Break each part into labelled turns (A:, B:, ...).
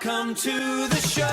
A: Welcome to the show.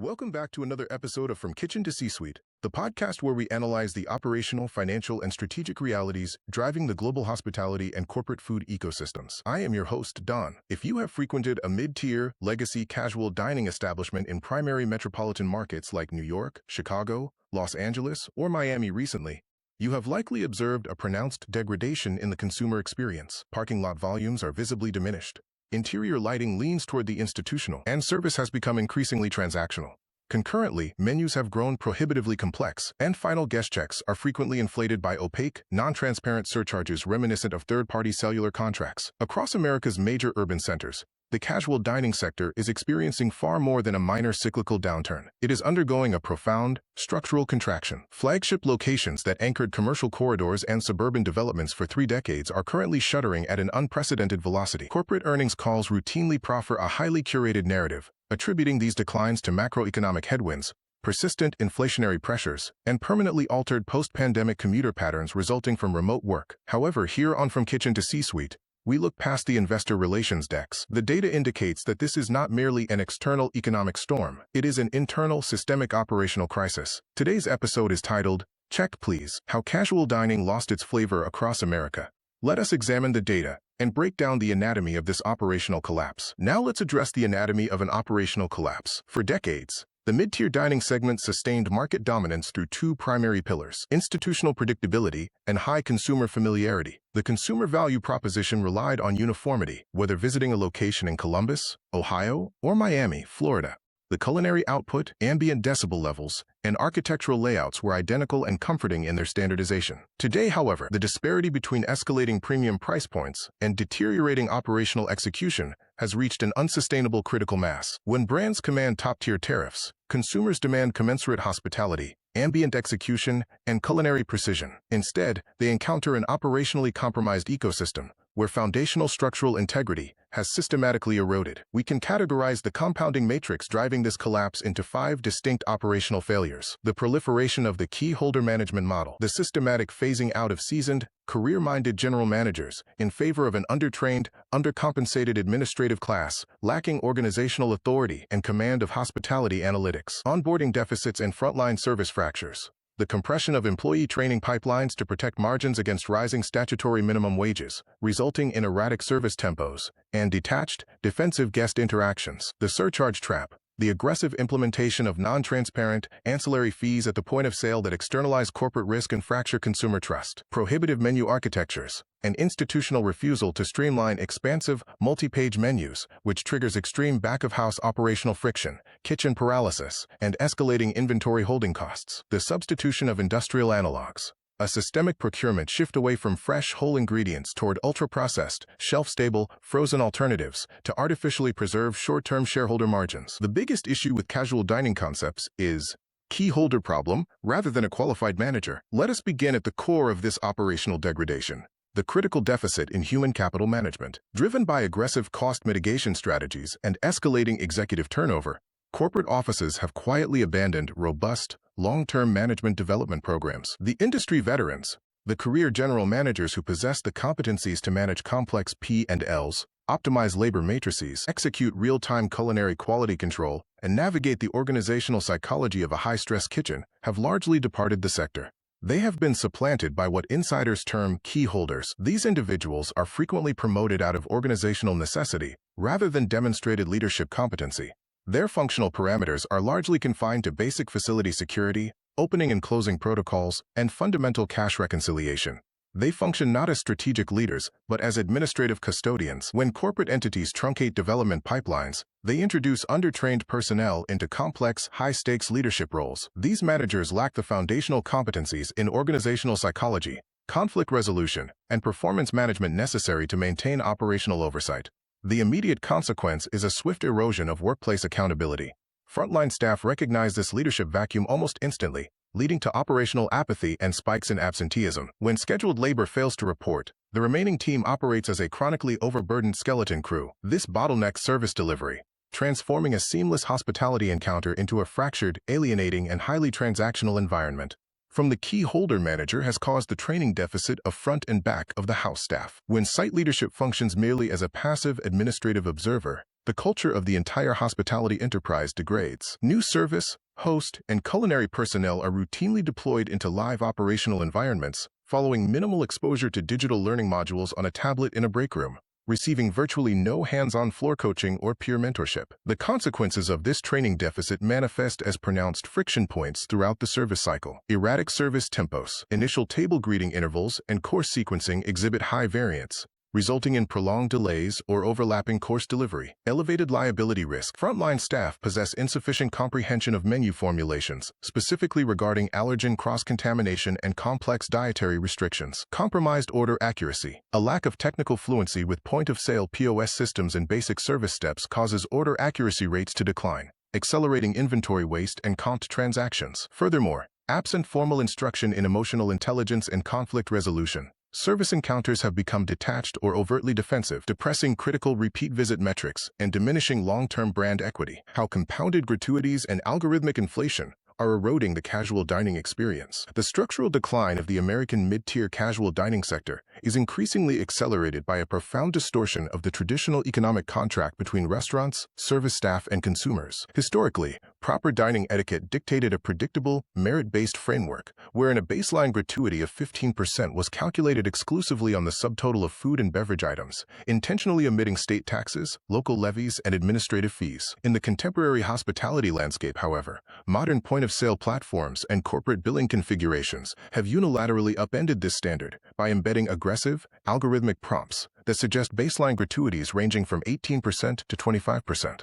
B: Welcome back to another episode of From Kitchen to C-Suite, the podcast where we analyze the operational, financial, and strategic realities driving the global hospitality and corporate food ecosystems. I am your host, Don. If you have frequented a mid-tier, legacy casual dining establishment in primary metropolitan markets like New York, Chicago, Los Angeles, or Miami recently, you have likely observed a pronounced degradation in the consumer experience. Parking lot volumes are visibly diminished. Interior lighting leans toward the institutional, and service has become increasingly transactional. Concurrently, menus have grown prohibitively complex, and final guest checks are frequently inflated by opaque, non-transparent surcharges reminiscent of third-party cellular contracts. Across America's major urban centers, the casual dining sector is experiencing far more than a minor cyclical downturn. It is undergoing a profound, structural contraction. Flagship locations that anchored commercial corridors and suburban developments for 3 decades are currently shuttering at an unprecedented velocity. Corporate earnings calls routinely proffer a highly curated narrative, attributing these declines to macroeconomic headwinds, persistent inflationary pressures, and permanently altered post-pandemic commuter patterns resulting from remote work. However, here on From Kitchen to C-Suite, we look past the investor relations decks. The data indicates that this is not merely an external economic storm, it is an internal systemic operational crisis. Today's episode is titled, Check Please, How Casual Dining Lost Its Flavor Across America. Let us examine the data and break down the anatomy of this operational collapse. Now let's address the anatomy of an operational collapse. For decades, the mid-tier dining segment sustained market dominance through 2 primary pillars: institutional predictability and high consumer familiarity. The consumer value proposition relied on uniformity, whether visiting a location in Columbus, Ohio, or Miami, Florida. The culinary output, ambient decibel levels, and architectural layouts were identical and comforting in their standardization. Today, however, the disparity between escalating premium price points and deteriorating operational execution has reached an unsustainable critical mass. When brands command top-tier tariffs, consumers demand commensurate hospitality, ambient execution, and culinary precision. Instead, they encounter an operationally compromised ecosystem where foundational structural integrity has systematically eroded. We can categorize the compounding matrix driving this collapse into 5 distinct operational failures: the proliferation of the key holder management model, the systematic phasing out of seasoned, career-minded general managers in favor of an undertrained, undercompensated administrative class, lacking organizational authority and command of hospitality analytics, onboarding deficits and frontline service fractures, the compression of employee training pipelines to protect margins against rising statutory minimum wages, resulting in erratic service tempos, and detached, defensive guest interactions, the surcharge trap, the aggressive implementation of non-transparent, ancillary fees at the point of sale that externalize corporate risk and fracture consumer trust, prohibitive menu architectures, an institutional refusal to streamline expansive, multi-page menus, which triggers extreme back-of-house operational friction, kitchen paralysis, and escalating inventory holding costs, the substitution of industrial analogs, a systemic procurement shift away from fresh, whole ingredients toward ultra-processed, shelf-stable, frozen alternatives to artificially preserve short-term shareholder margins. The biggest issue with casual dining concepts is key holder problem rather than a qualified manager. Let us begin at the core of this operational degradation: the critical deficit in human capital management. Driven by aggressive cost mitigation strategies and escalating executive turnover, corporate offices have quietly abandoned robust, long-term management development programs. The industry veterans, the career general managers who possess the competencies to manage complex P&Ls, optimize labor matrices, execute real-time culinary quality control, and navigate the organizational psychology of a high-stress kitchen, have largely departed the sector. They have been supplanted by what insiders term key holders. These individuals are frequently promoted out of organizational necessity rather than demonstrated leadership competency. Their functional parameters are largely confined to basic facility security, opening and closing protocols, and fundamental cash reconciliation. They function not as strategic leaders, but as administrative custodians. When corporate entities truncate development pipelines, they introduce undertrained personnel into complex, high-stakes leadership roles. These managers lack the foundational competencies in organizational psychology, conflict resolution, and performance management necessary to maintain operational oversight. The immediate consequence is a swift erosion of workplace accountability. Frontline staff recognize this leadership vacuum almost instantly, leading to operational apathy and spikes in absenteeism. When scheduled labor fails to report, the remaining team operates as a chronically overburdened skeleton crew. This bottlenecks service delivery, transforming a seamless hospitality encounter into a fractured, alienating, and highly transactional environment. from the key holder manager has caused the training deficit of front and back of the house staff. When site leadership functions merely as a passive administrative observer, the culture of the entire hospitality enterprise degrades. New service, host, and culinary personnel are routinely deployed into live operational environments, following minimal exposure to digital learning modules on a tablet in a break room, receiving virtually no hands-on floor coaching or peer mentorship. The consequences of this training deficit manifest as pronounced friction points throughout the service cycle. Erratic service tempos, initial table greeting intervals, and course sequencing exhibit high variance, resulting in prolonged delays or overlapping course delivery. Elevated liability risk. Frontline staff possess insufficient comprehension of menu formulations, specifically regarding allergen cross-contamination and complex dietary restrictions. Compromised order accuracy. A lack of technical fluency with point-of-sale POS systems and basic service steps causes order accuracy rates to decline, accelerating inventory waste and comped transactions. Furthermore, absent formal instruction in emotional intelligence and conflict resolution, service encounters have become detached or overtly defensive, depressing critical repeat visit metrics and diminishing long-term brand equity. How compounded gratuities and algorithmic inflation are eroding the casual dining experience. The structural decline of the American mid-tier casual dining sector is increasingly accelerated by a profound distortion of the traditional economic contract between restaurants, service staff, and consumers. Historically, proper dining etiquette dictated a predictable, merit-based framework, wherein a baseline gratuity of 15% was calculated exclusively on the subtotal of food and beverage items, intentionally omitting state taxes, local levies, and administrative fees. In the contemporary hospitality landscape, however, modern point-of-sale platforms and corporate billing configurations have unilaterally upended this standard by embedding aggressive, algorithmic prompts that suggest baseline gratuities ranging from 18% to 25%.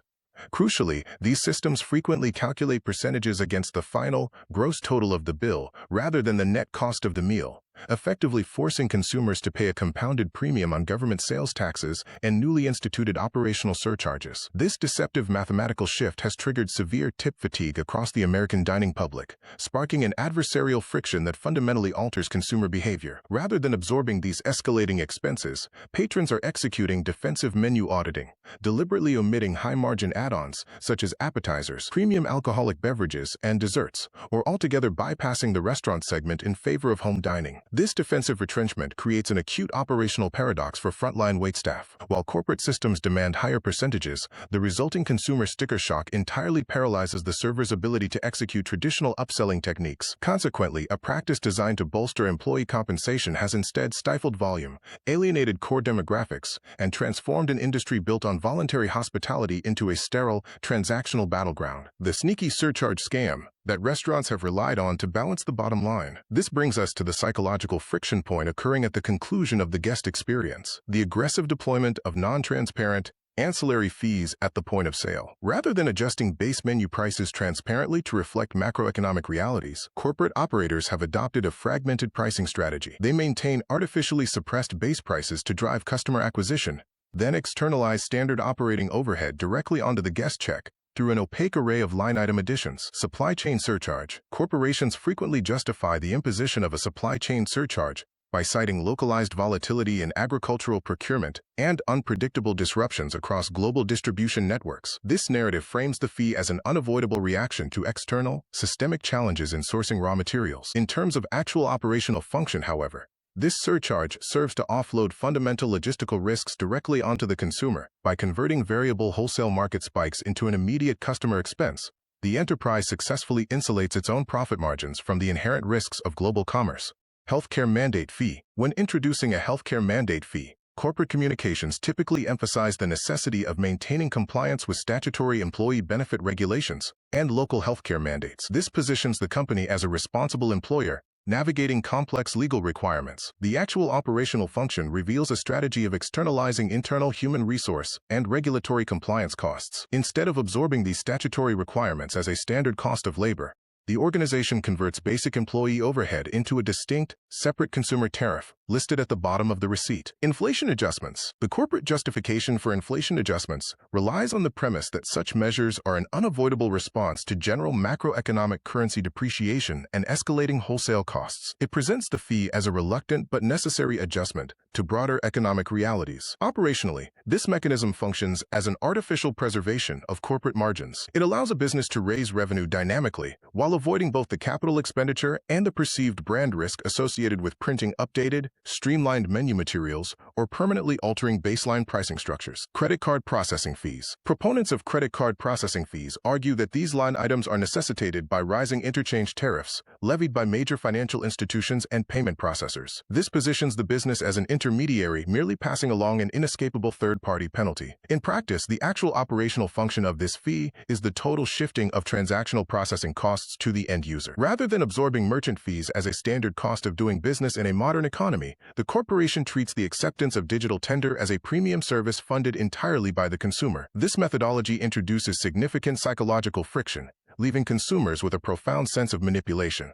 B: Crucially, these systems frequently calculate percentages against the final, gross total of the bill rather than the net cost of the meal, effectively forcing consumers to pay a compounded premium on government sales taxes and newly instituted operational surcharges. This deceptive mathematical shift has triggered severe tip fatigue across the American dining public, sparking an adversarial friction that fundamentally alters consumer behavior. Rather than absorbing these escalating expenses, patrons are executing defensive menu auditing, deliberately omitting high-margin add-ons such as appetizers, premium alcoholic beverages, and desserts, or altogether bypassing the restaurant segment in favor of home dining. This defensive retrenchment creates an acute operational paradox for frontline waitstaff. While corporate systems demand higher percentages, the resulting consumer sticker shock entirely paralyzes the server's ability to execute traditional upselling techniques. Consequently, a practice designed to bolster employee compensation has instead stifled volume, alienated core demographics, and transformed an industry built on voluntary hospitality into a sterile, transactional battleground. The sneaky surcharge scam that restaurants have relied on to balance the bottom line. This brings us to the psychological friction point occurring at the conclusion of the guest experience: the aggressive deployment of non-transparent, ancillary fees at the point of sale. Rather than adjusting base menu prices transparently to reflect macroeconomic realities, corporate operators have adopted a fragmented pricing strategy. They maintain artificially suppressed base prices to drive customer acquisition, then externalize standard operating overhead directly onto the guest check through an opaque array of line-item additions. Supply chain surcharge. Corporations frequently justify the imposition of a supply chain surcharge by citing localized volatility in agricultural procurement and unpredictable disruptions across global distribution networks. This narrative frames the fee as an unavoidable reaction to external, systemic challenges in sourcing raw materials. In terms of actual operational function, however, this surcharge serves to offload fundamental logistical risks directly onto the consumer. By converting variable wholesale market spikes into an immediate customer expense, the enterprise successfully insulates its own profit margins from the inherent risks of global commerce. Healthcare mandate fee. When introducing a healthcare mandate fee, corporate communications typically emphasize the necessity of maintaining compliance with statutory employee benefit regulations and local healthcare mandates. This positions the company as a responsible employer, navigating complex legal requirements. The actual operational function reveals a strategy of externalizing internal human resource and regulatory compliance costs. Instead of absorbing these statutory requirements as a standard cost of labor, the organization converts basic employee overhead into a distinct, separate consumer tariff, listed at the bottom of the receipt. Inflation adjustments. The corporate justification for inflation adjustments relies on the premise that such measures are an unavoidable response to general macroeconomic currency depreciation and escalating wholesale costs. It presents the fee as a reluctant but necessary adjustment to broader economic realities. Operationally, this mechanism functions as an artificial preservation of corporate margins. It allows a business to raise revenue dynamically while avoiding both the capital expenditure and the perceived brand risk associated with printing updated, streamlined menu materials or permanently altering baseline pricing structures. Credit card processing fees. Proponents of credit card processing fees argue that these line items are necessitated by rising interchange tariffs levied by major financial institutions and payment processors. This positions the business as an intermediary merely passing along an inescapable third-party penalty. In practice, the actual operational function of this fee is the total shifting of transactional processing costs to the end user. Rather than absorbing merchant fees as a standard cost of doing business in a modern economy, the corporation treats the acceptance of digital tender as a premium service funded entirely by the consumer. This methodology introduces significant psychological friction, leaving consumers with a profound sense of manipulation.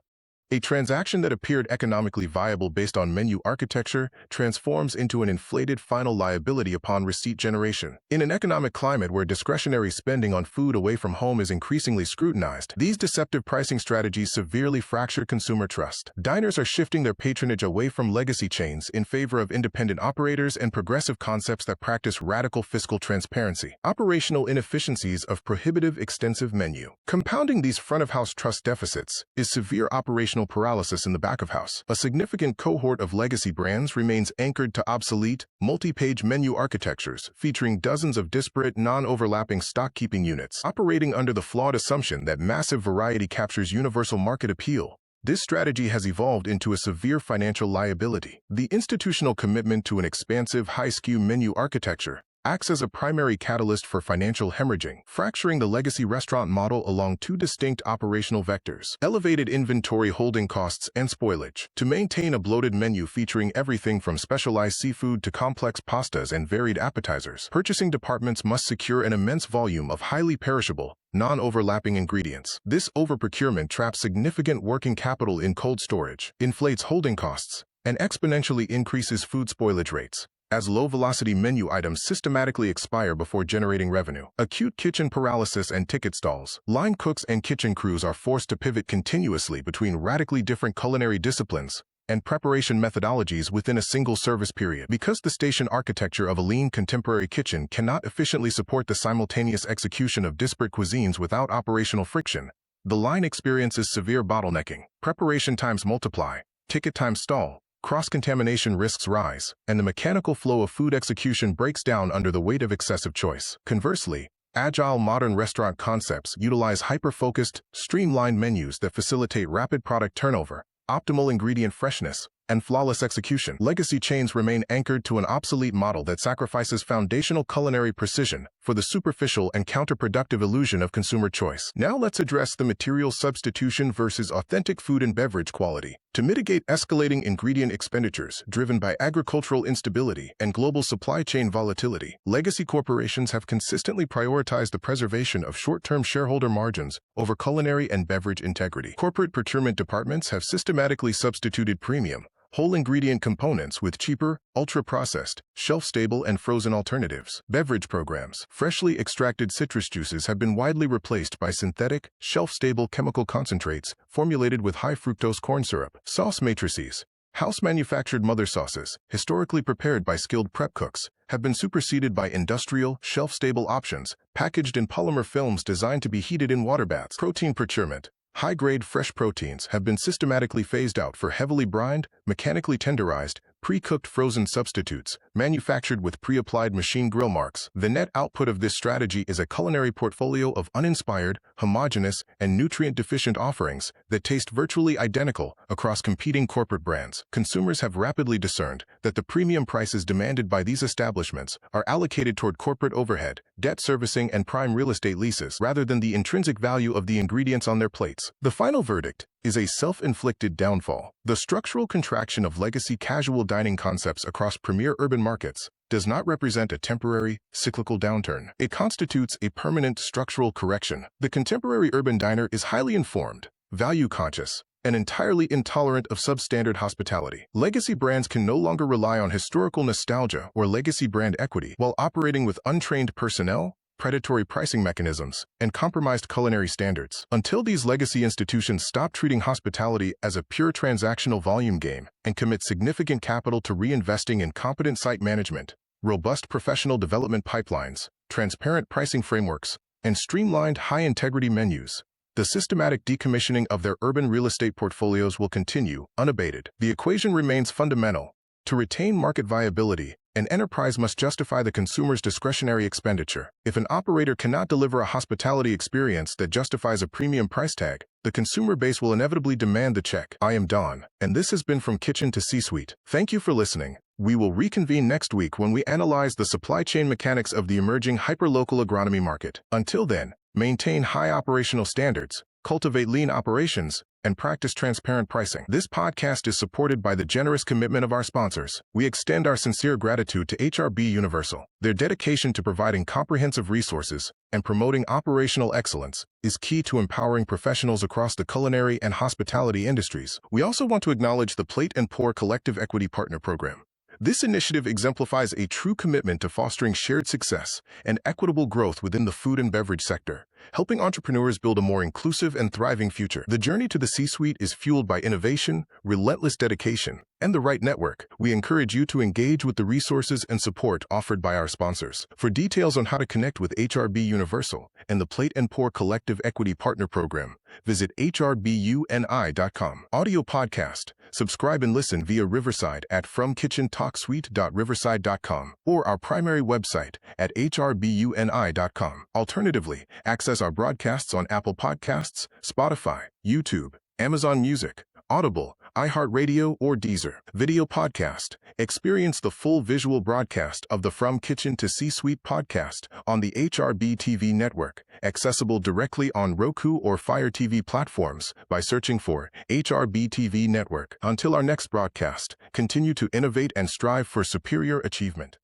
B: A transaction that appeared economically viable based on menu architecture transforms into an inflated final liability upon receipt generation. In an economic climate where discretionary spending on food away from home is increasingly scrutinized, these deceptive pricing strategies severely fracture consumer trust. Diners are shifting their patronage away from legacy chains in favor of independent operators and progressive concepts that practice radical fiscal transparency. Operational inefficiencies of prohibitive extensive menu. Compounding these front-of-house trust deficits is severe operational paralysis in the back of house. A significant cohort of legacy brands remains anchored to obsolete, multi-page menu architectures featuring dozens of disparate, non-overlapping stock-keeping units, operating under the flawed assumption that massive variety captures universal market appeal. This strategy has evolved into a severe financial liability. The institutional commitment to an expansive, high-SKU menu architecture acts as a primary catalyst for financial hemorrhaging, fracturing the legacy restaurant model along two distinct operational vectors: elevated inventory holding costs and spoilage. To maintain a bloated menu featuring everything from specialized seafood to complex pastas and varied appetizers, purchasing departments must secure an immense volume of highly perishable, non-overlapping ingredients. This overprocurement traps significant working capital in cold storage, inflates holding costs, and exponentially increases food spoilage rates, as low-velocity menu items systematically expire before generating revenue. Acute kitchen paralysis and ticket stalls. Line cooks and kitchen crews are forced to pivot continuously between radically different culinary disciplines and preparation methodologies within a single service period. Because the station architecture of a lean contemporary kitchen cannot efficiently support the simultaneous execution of disparate cuisines without operational friction, the line experiences severe bottlenecking. Preparation times multiply, ticket times stall, cross-contamination risks rise, and the mechanical flow of food execution breaks down under the weight of excessive choice. Conversely, agile modern restaurant concepts utilize hyper-focused, streamlined menus that facilitate rapid product turnover, optimal ingredient freshness, and flawless execution. Legacy chains remain anchored to an obsolete model that sacrifices foundational culinary precision for the superficial and counterproductive illusion of consumer choice. Now let's address the material substitution versus authentic food and beverage quality. To mitigate escalating ingredient expenditures driven by agricultural instability and global supply chain volatility, legacy corporations have consistently prioritized the preservation of short-term shareholder margins over culinary and beverage integrity. Corporate procurement departments have systematically substituted premium, whole ingredient components with cheaper, ultra-processed, shelf-stable and frozen alternatives. Beverage programs. Freshly extracted citrus juices have been widely replaced by synthetic, shelf-stable chemical concentrates formulated with high-fructose corn syrup. Sauce matrices. House-manufactured mother sauces, historically prepared by skilled prep cooks, have been superseded by industrial, shelf-stable options, packaged in polymer films designed to be heated in water baths. Protein procurement. High-grade fresh proteins have been systematically phased out for heavily brined, mechanically tenderized, pre-cooked frozen substitutes, manufactured with pre-applied machine grill marks. The net output of this strategy is a culinary portfolio of uninspired, homogeneous, and nutrient-deficient offerings that taste virtually identical across competing corporate brands. Consumers have rapidly discerned that the premium prices demanded by these establishments are allocated toward corporate overhead, debt servicing, and prime real estate leases, rather than the intrinsic value of the ingredients on their plates. The final verdict is a self-inflicted downfall. The structural contraction of legacy casual dining concepts across premier urban markets does not represent a temporary, cyclical downturn. It constitutes a permanent structural correction. The contemporary urban diner is highly informed, value-conscious, and entirely intolerant of substandard hospitality. Legacy brands can no longer rely on historical nostalgia or legacy brand equity while operating with untrained personnel, predatory pricing mechanisms, and compromised culinary standards. Until these legacy institutions stop treating hospitality as a pure transactional volume game and commit significant capital to reinvesting in competent site management, robust professional development pipelines, transparent pricing frameworks, and streamlined high-integrity menus, the systematic decommissioning of their urban real estate portfolios will continue, unabated. The equation remains fundamental. To retain market viability, an enterprise must justify the consumer's discretionary expenditure. If an operator cannot deliver a hospitality experience that justifies a premium price tag, the consumer base will inevitably demand the check. I am Don, and this has been From Kitchen to C-Suite. Thank you for listening. We will reconvene next week when we analyze the supply chain mechanics of the emerging hyperlocal agronomy market. Until then, maintain high operational standards, cultivate lean operations, and practice transparent pricing. This podcast is supported by the generous commitment of our sponsors. We extend our sincere gratitude to HRB Universal. Their dedication to providing comprehensive resources and promoting operational excellence is key to empowering professionals across the culinary and hospitality industries. We also want to acknowledge the Plate and Pour Collective Equity Partner Program. This initiative exemplifies a true commitment to fostering shared success and equitable growth within the food and beverage sector, helping entrepreneurs build a more inclusive and thriving future. The journey to the C-suite is fueled by innovation, relentless dedication, and the right network. We encourage you to engage with the resources and support offered by our sponsors. For details on how to connect with HRB Universal and the Plate and Pour Collective Equity Partner Program, visit hrbuni.com. Audio podcast. Subscribe and listen via Riverside at fromkitchentalksuite.riverside.com or our primary website at hrbuni.com. Alternatively, access our broadcasts on Apple Podcasts, Spotify, YouTube, Amazon Music, Audible, iHeartRadio, or Deezer. Video podcast. Experience the full visual broadcast of the From Kitchen to C-Suite podcast on the HRB TV network, accessible directly on Roku or Fire TV platforms by searching for HRB TV Network. Until our next broadcast, continue to innovate and strive for superior achievement.